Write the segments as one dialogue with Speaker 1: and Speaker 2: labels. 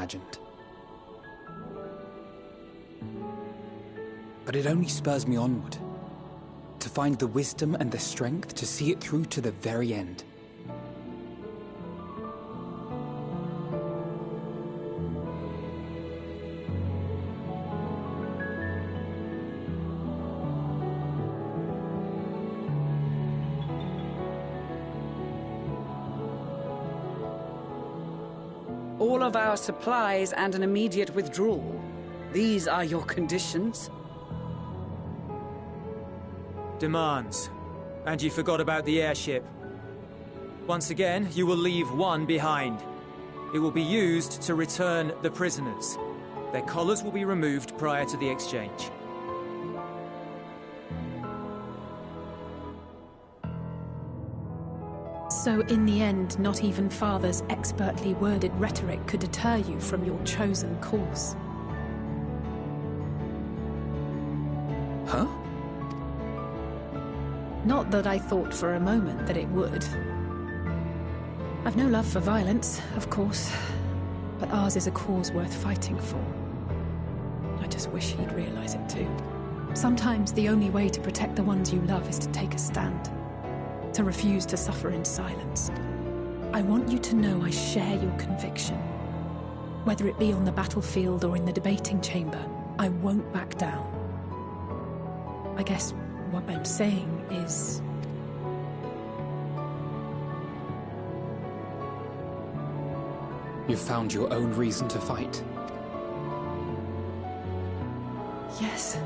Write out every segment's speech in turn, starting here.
Speaker 1: imagined. But it only spurs me onward, to find the wisdom and the strength to see it through to the very end.
Speaker 2: All of our supplies and an immediate withdrawal. These are your conditions?
Speaker 3: Demands. And you forgot about the airship. Once again, you will leave one behind. It will be used to return the prisoners. Their collars will be removed prior to the exchange.
Speaker 4: So in the end, not even Father's expertly worded rhetoric could deter you from your chosen course.
Speaker 1: Huh?
Speaker 4: Not that I thought for a moment that it would. I've no love for violence, of course, but ours is a cause worth fighting for. I just wish he'd realize it too. Sometimes the only way to protect the ones you love is to take a stand. To refuse to suffer in silence. I want you to know I share your conviction. Whether it be on the battlefield or in the debating chamber, I won't back down. I guess what I'm saying is...
Speaker 1: You've found your own reason to fight.
Speaker 4: Yes.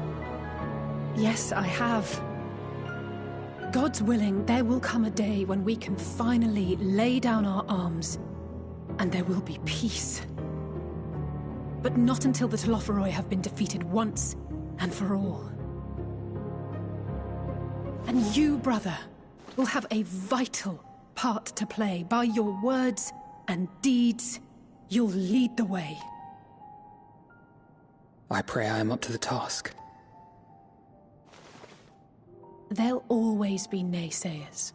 Speaker 4: Yes, I have. God's willing, there will come a day when we can finally lay down our arms, and there will be peace. But not until the Telophoroi have been defeated once and for all. And you, brother, will have a vital part to play. By your words and deeds, you'll lead the way.
Speaker 1: I pray I am up to the task.
Speaker 4: There'll always be naysayers.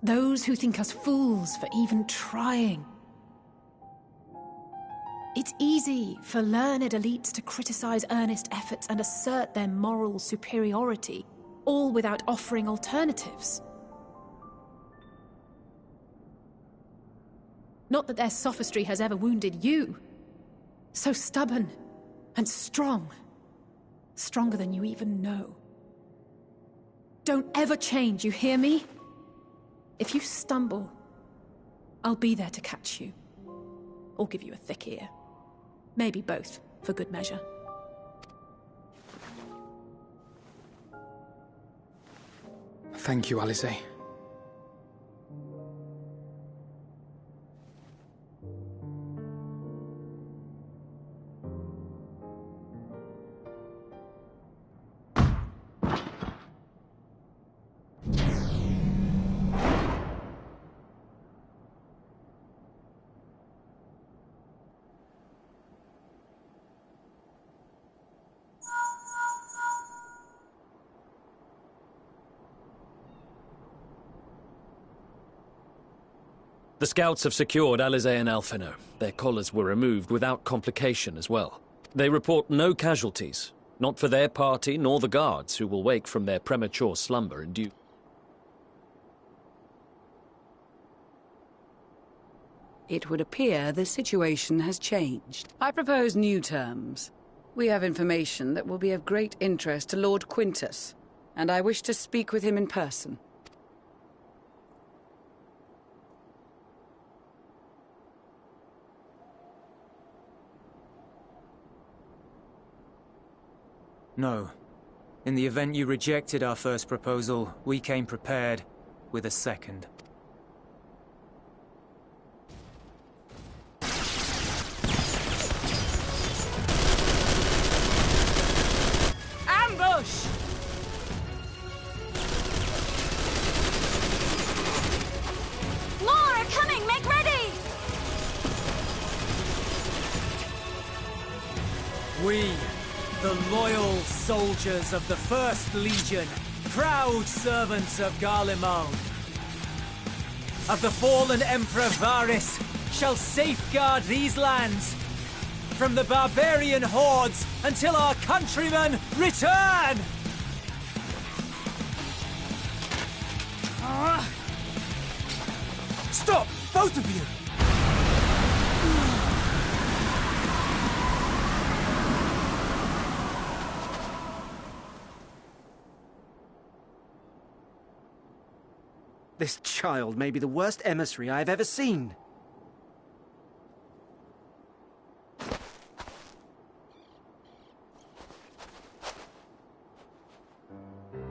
Speaker 4: Those who think us fools for even trying. It's easy for learned elites to criticize earnest efforts and assert their moral superiority, all without offering alternatives. Not that their sophistry has ever wounded you. So stubborn and strong. Stronger than you even know. Don't ever change, you hear me? If you stumble, I'll be there to catch you. Or give you a thick ear. Maybe both, for good measure.
Speaker 1: Thank you, Alize.
Speaker 5: The scouts have secured Alize and Alphino. Their collars were removed without complication as well. They report no casualties, not for their party nor the guards, who will wake from their premature slumber in due...
Speaker 2: It would appear the situation has changed. I propose new terms. We have information that will be of great interest to Lord Quintus, and I wish to speak with him in person.
Speaker 3: No. In the event you rejected our first proposal, we came prepared with a second.
Speaker 2: Ambush!
Speaker 6: More are coming! Make ready!
Speaker 3: We, the loyal soldiers of the First Legion, proud servants of Garlemald, of the fallen Emperor Varys, shall safeguard these lands from the barbarian hordes until our countrymen return!
Speaker 1: Stop! Both of you!
Speaker 7: This child may be the worst emissary I have ever seen.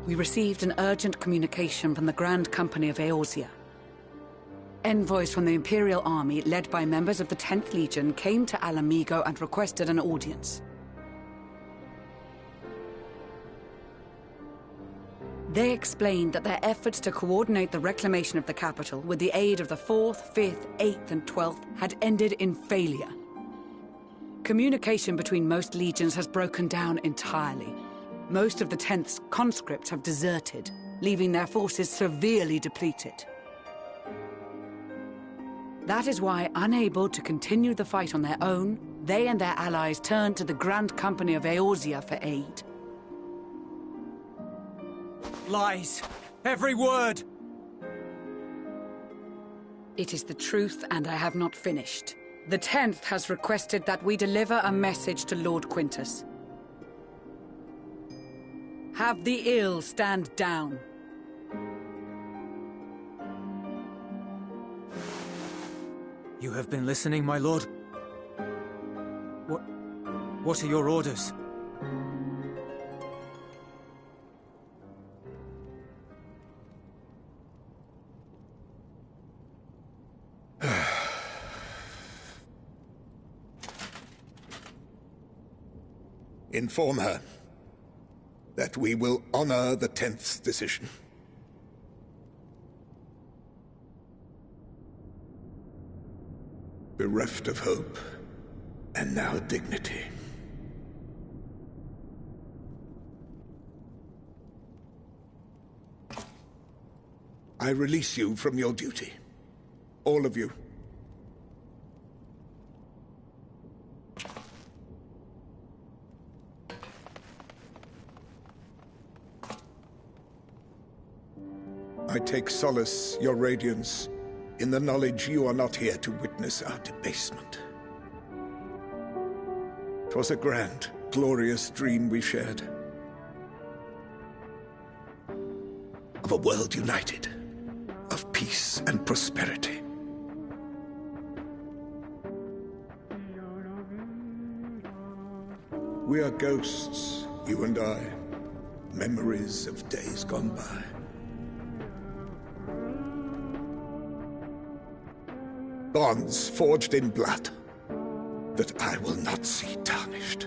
Speaker 2: We received an urgent communication from the Grand Company of Eorzea. Envoys from the Imperial Army, led by members of the 10th Legion, came to Alamigo and requested an audience. They explained that their efforts to coordinate the reclamation of the capital with the aid of the 4th, 5th, 8th, and 12th had ended in failure. Communication between most legions has broken down entirely. Most of the 10th's conscripts have deserted, leaving their forces severely depleted. That is why, unable to continue the fight on their own, they and their allies turned to the Grand Company of Eorzea for aid.
Speaker 3: Lies! Every word!
Speaker 2: It is the truth, and I have not finished. The 10th has requested that we deliver a message to Lord Quintus. Have the ill stand down.
Speaker 3: You have been listening, my lord? What are your orders?
Speaker 8: Inform her that we will honor the 10th's decision. Bereft of hope, and now dignity. I release you from your duty. All of you. I take solace, your radiance, in the knowledge you are not here to witness our debasement. 'Twas a grand, glorious dream we shared. Of a world united, of peace and prosperity. We are ghosts, you and I, memories of days gone by. Bonds forged in blood that I will not see tarnished.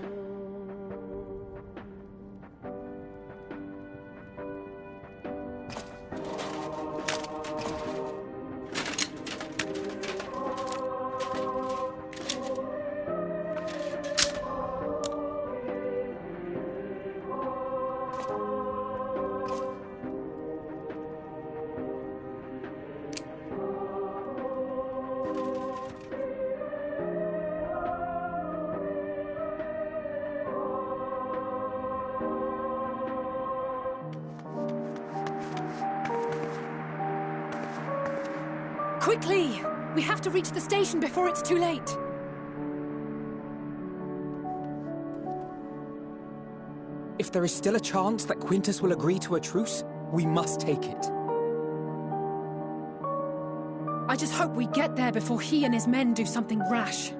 Speaker 4: Quickly! We have to reach the station before it's too late.
Speaker 1: If there is still a chance that Quintus will agree to a truce, we must take it.
Speaker 4: I just hope we get there before he and his men do something rash.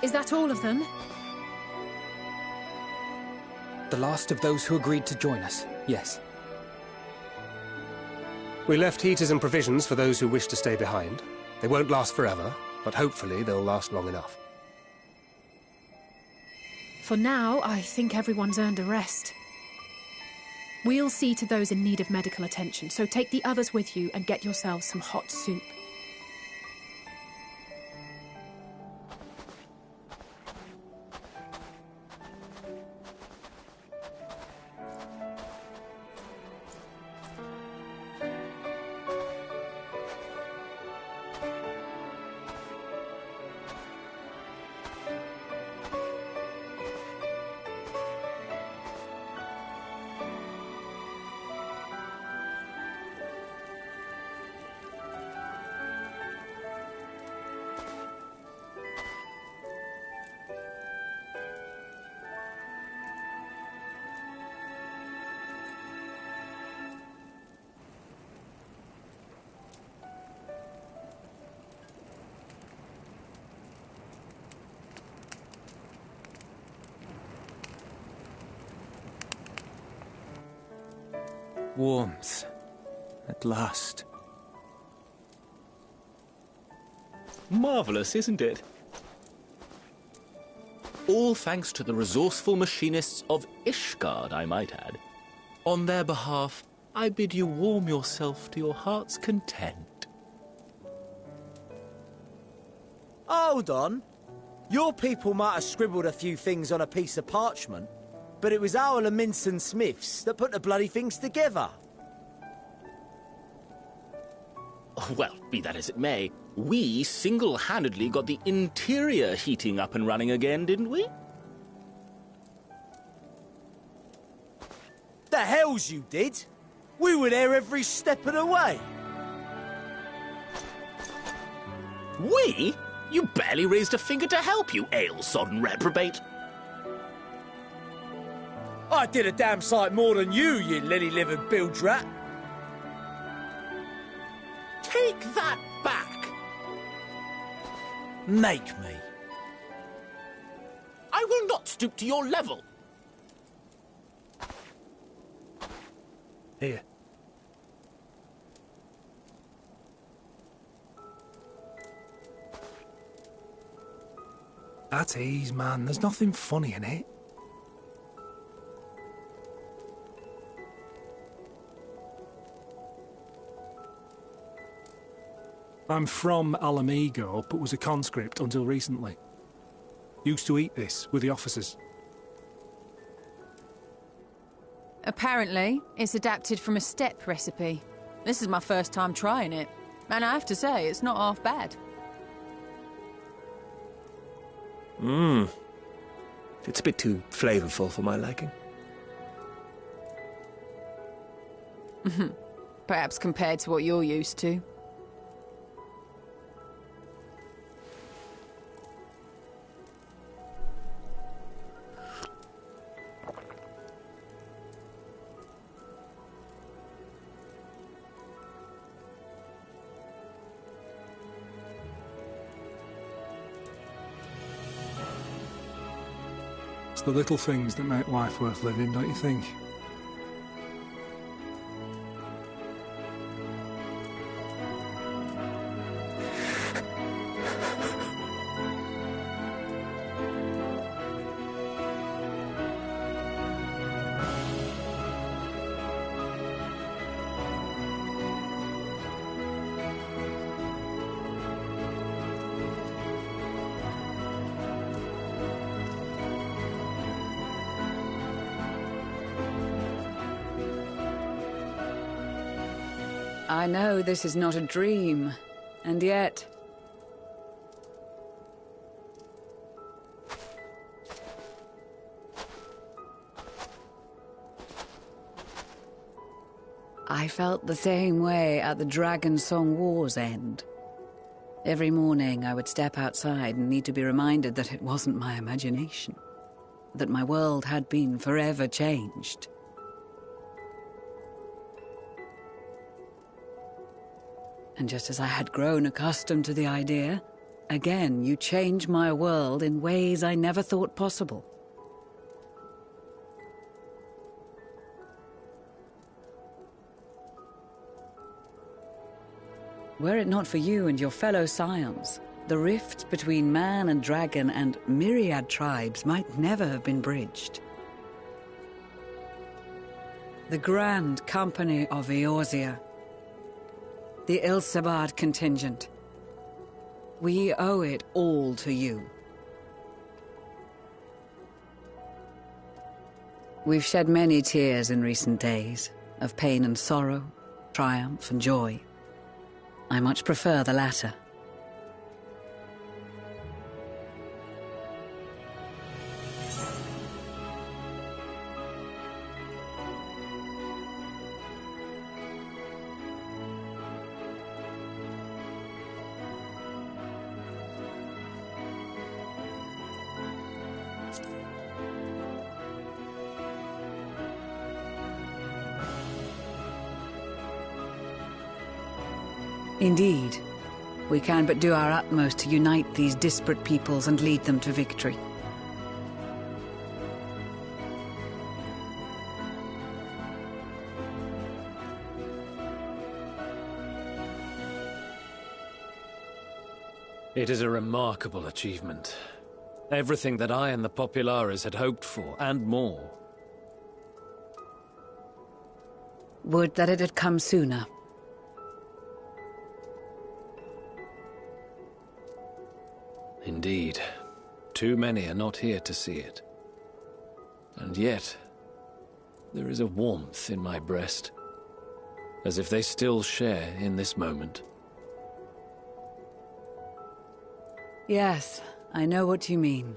Speaker 4: Is that all of them?
Speaker 1: The last of those who agreed to join us, yes.
Speaker 9: We left heaters and provisions for those who wish to stay behind. They won't last forever, but hopefully they'll last long enough.
Speaker 4: For now, I think everyone's earned a rest. We'll see to those in need of medical attention, so take the others with you and get yourselves some hot soup.
Speaker 3: Warmth. At last.
Speaker 10: Marvelous, isn't it? All thanks to the resourceful machinists of Ishgard, I might add. On their behalf, I bid you warm yourself to your heart's content.
Speaker 7: Hold on. Your people might have scribbled a few things on a piece of parchment, but it was our Minson Smiths that put the bloody things together.
Speaker 10: Well, be that as it may, we single-handedly got the interior heating up and running again, didn't we?
Speaker 7: The hells you did! We were there every step of the way.
Speaker 10: We? You barely raised a finger to help, you ale-sodden reprobate.
Speaker 7: I did a damn sight more than you lily-livered bilge rat.
Speaker 10: Take that back.
Speaker 7: Make me.
Speaker 10: I will not stoop to your level.
Speaker 9: Here. At ease, man. There's nothing funny in it. I'm from Alamigo, but was a conscript until recently. Used to eat this with the officers.
Speaker 11: Apparently, it's adapted from a steppe recipe. This is my first time trying it, and I have to say, it's not half bad.
Speaker 9: It's a bit too flavourful for my liking.
Speaker 11: Perhaps compared to what you're used to.
Speaker 9: It's the little things that make life worth living, don't you think?
Speaker 2: I know this is not a dream, and yet... I felt the same way at the Dragon Song War's end. Every morning I would step outside and need to be reminded that it wasn't my imagination, that my world had been forever changed. And just as I had grown accustomed to the idea, again you change my world in ways I never thought possible. Were it not for you and your fellow scions, the rift between man and dragon and myriad tribes might never have been bridged. The Grand Company of Eorzea, the Ilsabard contingent, we owe it all to you. We've shed many tears in recent days, of pain and sorrow, triumph and joy. I much prefer the latter. Indeed. We can but do our utmost to unite these disparate peoples and lead them to victory.
Speaker 5: It is a remarkable achievement. Everything that I and the Populares had hoped for, and more.
Speaker 2: Would that it had come sooner.
Speaker 5: Indeed. Too many are not here to see it. And yet, there is a warmth in my breast, as if they still share in this moment.
Speaker 2: Yes, I know what you mean.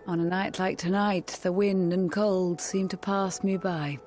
Speaker 2: On a night like tonight, the wind and cold seem to pass me by.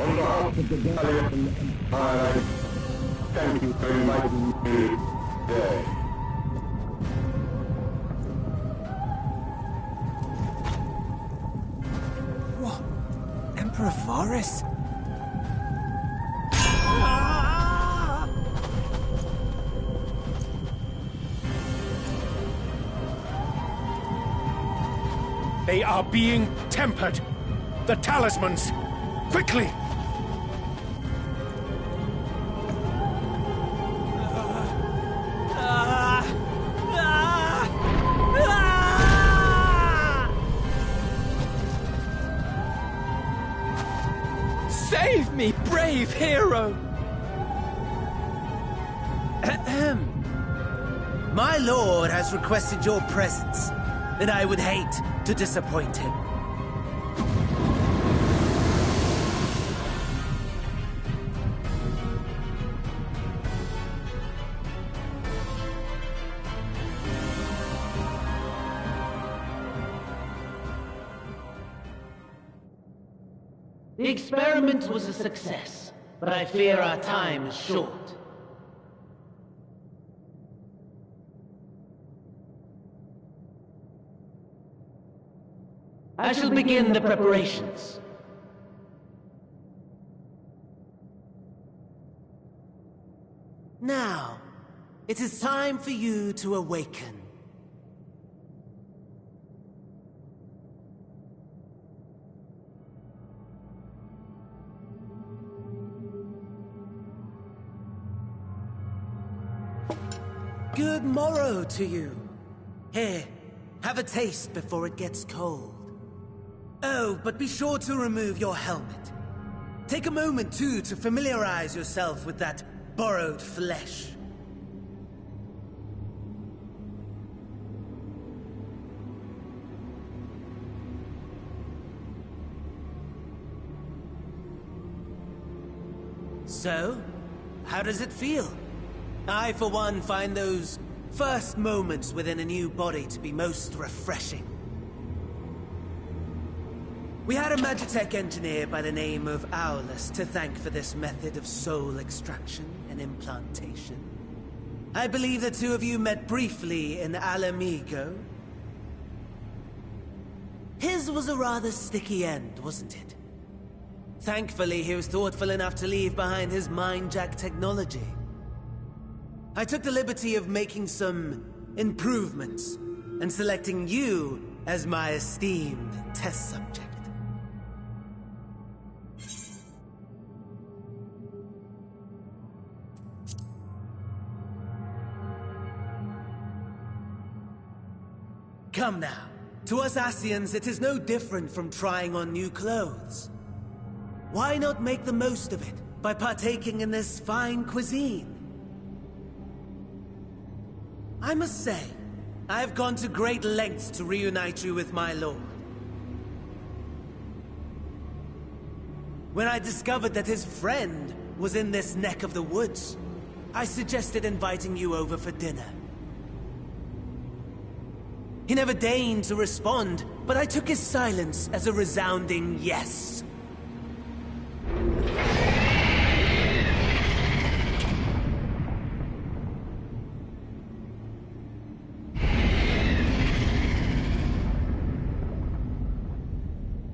Speaker 12: On behalf of the Valiant Empire, thank you for inviting me today.
Speaker 7: What? Emperor Varys?
Speaker 13: They are being tempered. The talismans! Quickly!
Speaker 7: Save me, brave hero! My lord has requested your presence, and I would hate to disappoint him.
Speaker 14: The experiment was a success, but I fear our time is short. I shall begin the preparations.
Speaker 7: Now, it is time for you to awaken.
Speaker 14: Good morrow to you. Here, have a taste before it gets cold. Oh, but be sure to remove your helmet. Take a moment, too, to familiarize yourself with that borrowed flesh. So, how does it feel? I, for one, find those first moments within a new body to be most refreshing. We had a Magitech engineer by the name of Owlus to thank for this method of soul extraction and implantation. I believe the two of you met briefly in Alamigo. His was a rather sticky end, wasn't it? Thankfully, he was thoughtful enough to leave behind his mind-jack technology. I took the liberty of making some improvements and selecting you as my esteemed test subject. Come now. To us Asians, it is no different from trying on new clothes. Why not make the most of it by partaking in this fine cuisine? I must say, I have gone to great lengths to reunite you with my lord. When I discovered that his friend was in this neck of the woods, I suggested inviting you over for dinner. He never deigned to respond, but I took his silence as a resounding yes.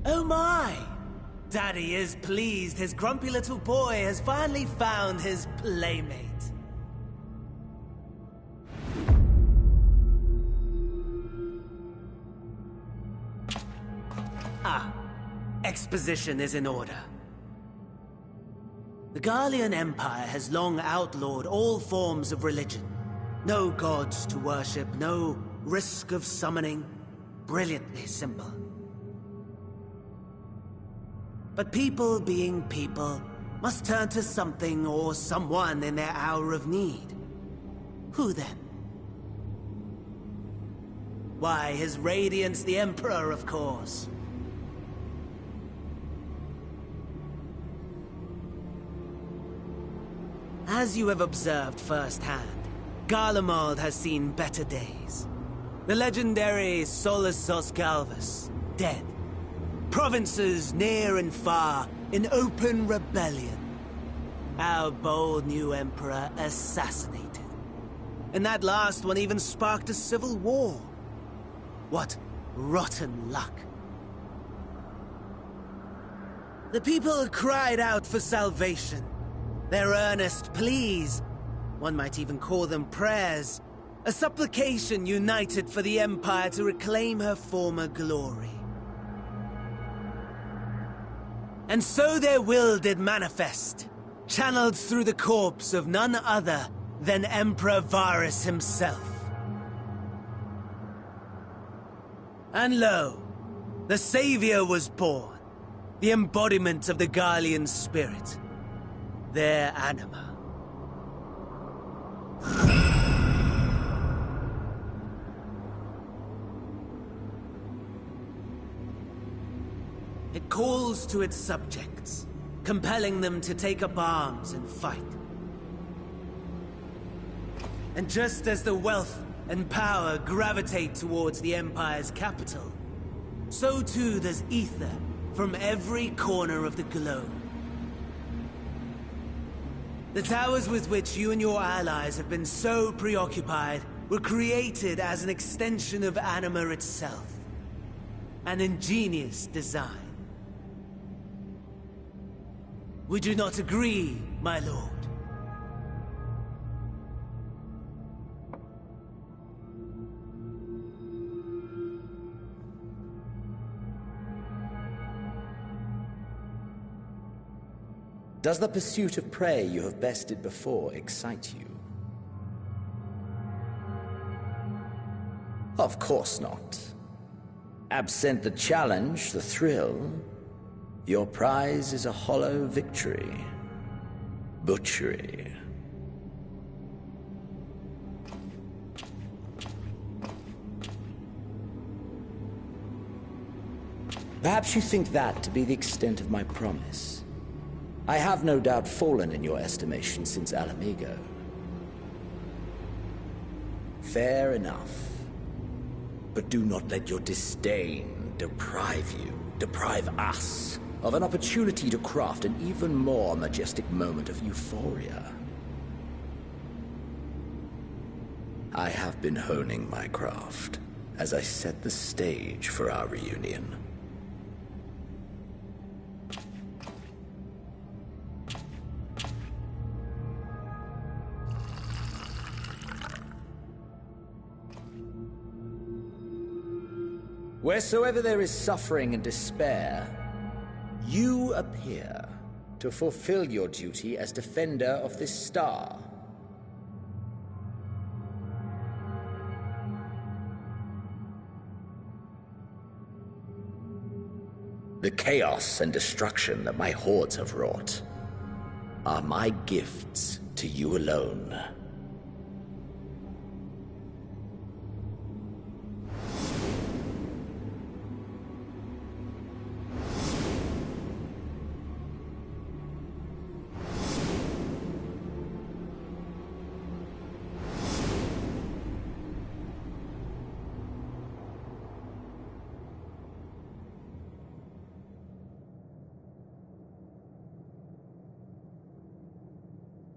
Speaker 14: Oh my! Daddy is pleased his grumpy little boy has finally found his playmate. Exposition is in order. The Garlean Empire has long outlawed all forms of religion. No gods to worship, no risk of summoning. Brilliantly simple. But people being people must turn to something or someone in their hour of need. Who then? Why, His Radiance the Emperor, of course. As you have observed firsthand, Garlemald has seen better days. The legendary Solus Galvus, dead. Provinces near and far in open rebellion. Our bold new emperor assassinated. And that last one even sparked a civil war. What rotten luck. The people cried out for salvation. Their earnest pleas, one might even call them prayers, a supplication united for the Empire to reclaim her former glory. And so their will did manifest, channeled through the corpse of none other than Emperor Varus himself. And lo, the Savior was born, the embodiment of the Garlean spirit. Their anima. It calls to its subjects, compelling them to take up arms and fight. And just as the wealth and power gravitate towards the Empire's capital, so too does ether from every corner of the globe. The towers with which you and your allies have been so preoccupied were created as an extension of Anima itself. An ingenious design. Would you not agree, my lord?
Speaker 15: Does the pursuit of prey you have bested before excite you? Of course not. Absent the challenge, the thrill, your prize is a hollow victory. Butchery. Perhaps you think that to be the extent of my promise. I have no doubt fallen in your estimation since Alamigo. Fair enough. But do not let your disdain deprive us, of an opportunity to craft an even more majestic moment of euphoria. I have been honing my craft as I set the stage for our reunion. Wheresoever there is suffering and despair, you appear to fulfill your duty as defender of this star. The chaos and destruction that my hordes have wrought are my gifts to you alone.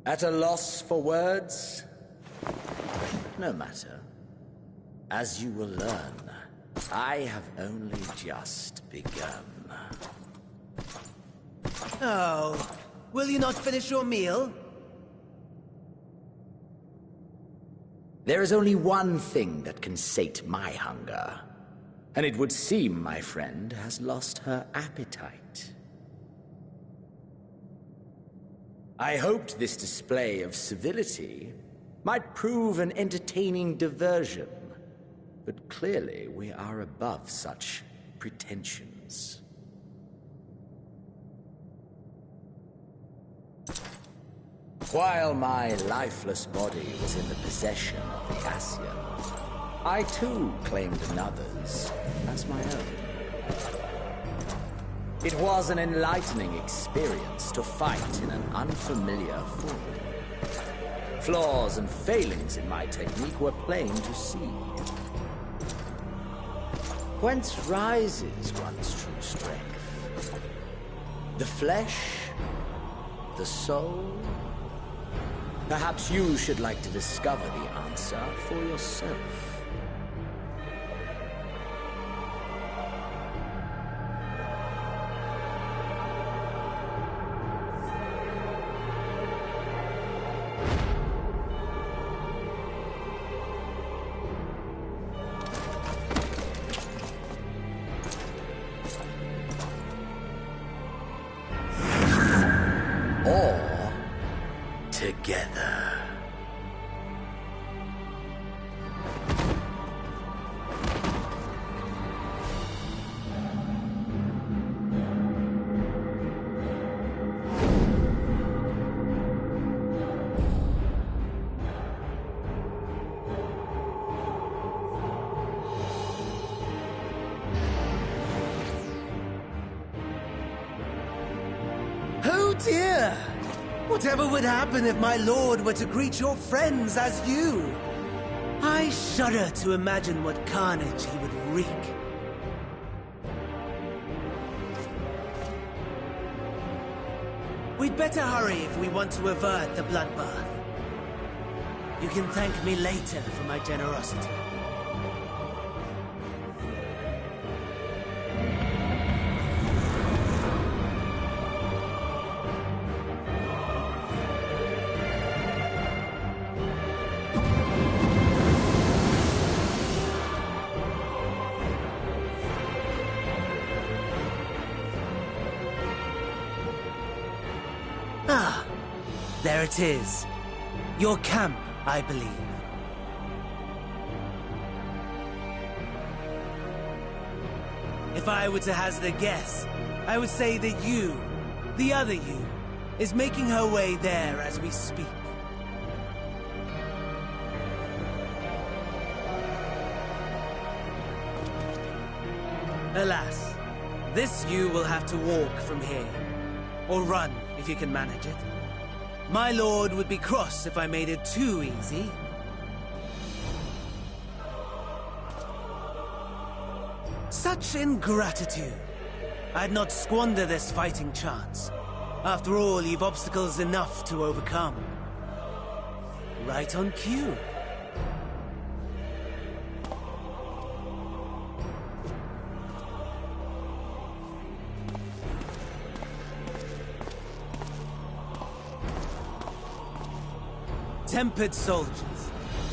Speaker 15: At a loss for words? No matter. As you will learn, I have only just begun.
Speaker 14: Oh, will you not finish your meal?
Speaker 15: There is only one thing that can sate my hunger. And it would seem my friend has lost her appetite. I hoped this display of civility might prove an entertaining diversion, but clearly we are above such pretensions. While my lifeless body was in the possession of the Ascian, I too claimed another's as my own. It was an enlightening experience to fight in an unfamiliar form. Flaws and failings in my technique were plain to see. Whence rises one's true strength? The flesh? The soul? Perhaps you should like to discover the answer for yourself. Together.
Speaker 14: Oh dear! Whatever would happen if my lord were to greet your friends as you? I shudder to imagine what carnage he would wreak. We'd better hurry if we want to avert the bloodbath. You can thank me later for my generosity. Ah, there it is. Your camp, I believe. If I were to hazard a guess, I would say that you, the other you, is making her way there as we speak. Alas, this you will have to walk from here. Or run, if you can manage it. My lord would be cross if I made it too easy. Such ingratitude. I'd not squander this fighting chance. After all, you've obstacles enough to overcome. Right on cue. Tempered soldiers,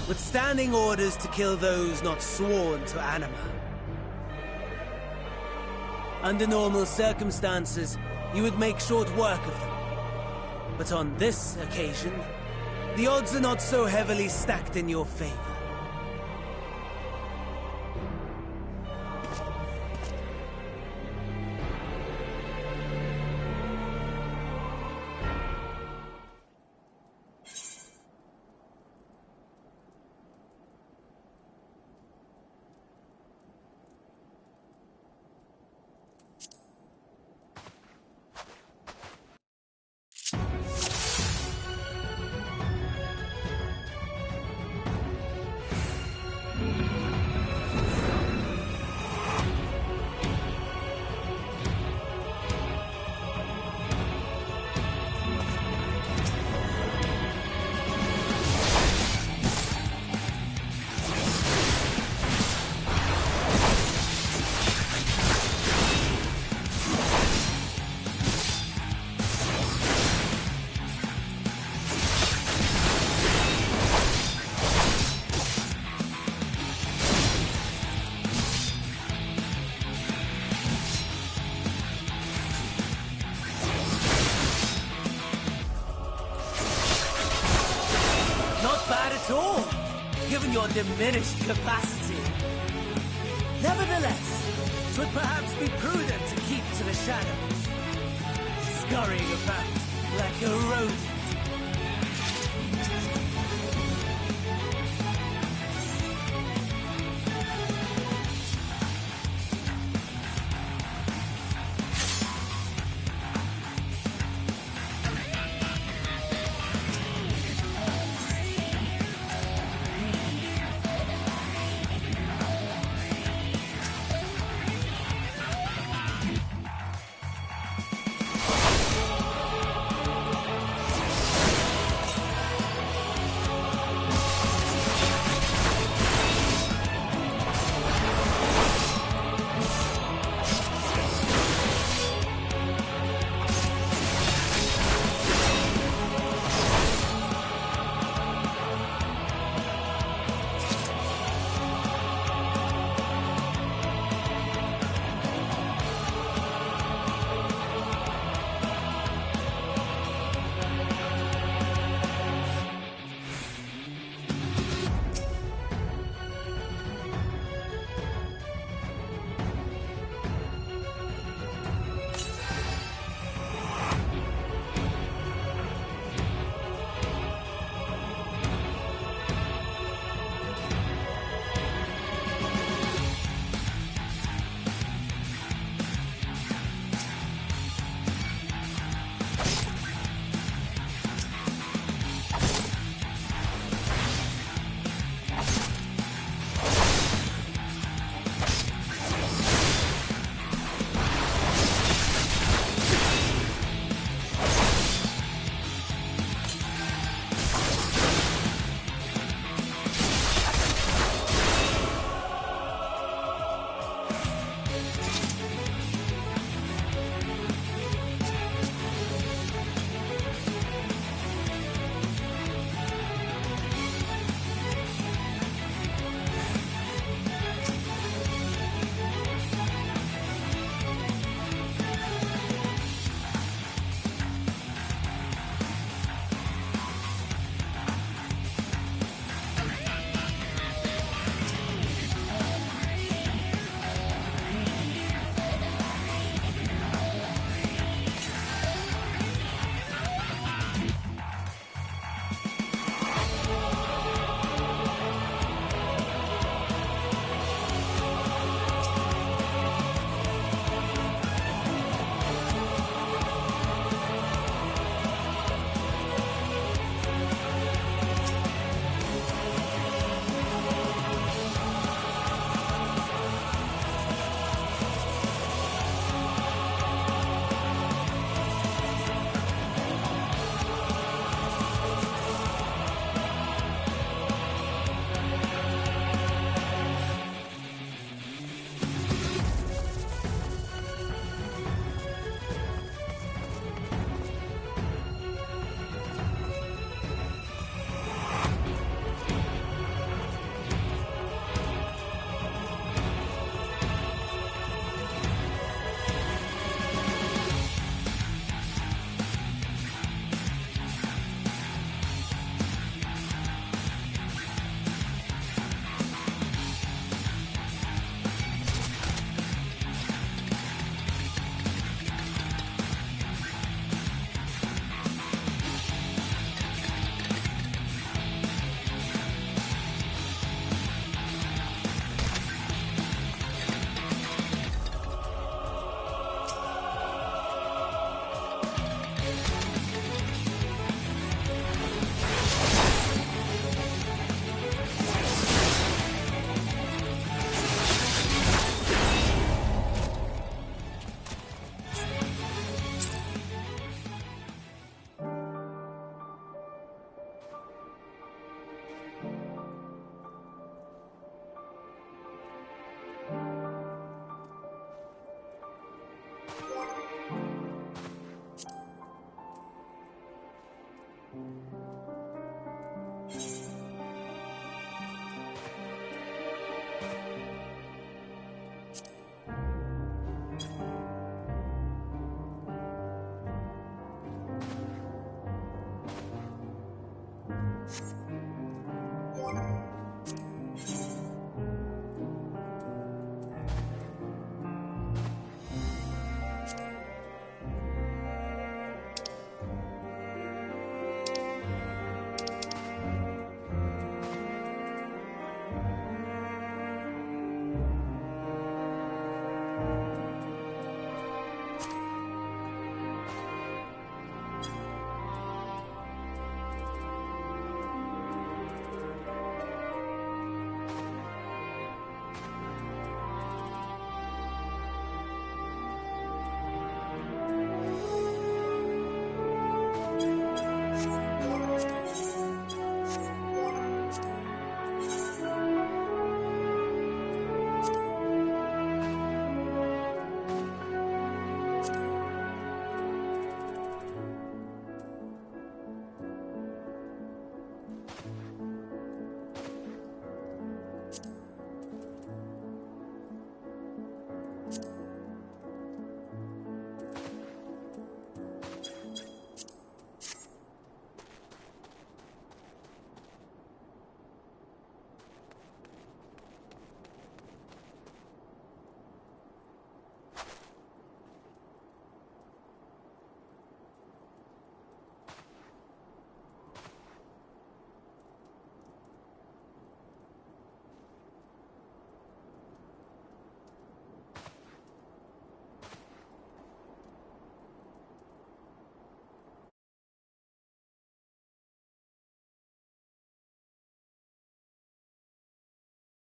Speaker 14: withstanding orders to kill those not sworn to Anima. Under normal circumstances, you would make short work of them. But on this occasion, the odds are not so heavily stacked in your favor. Given your diminished capacity. Nevertheless, 'twould perhaps be prudent to keep to the shadows, scurrying about like a rodent.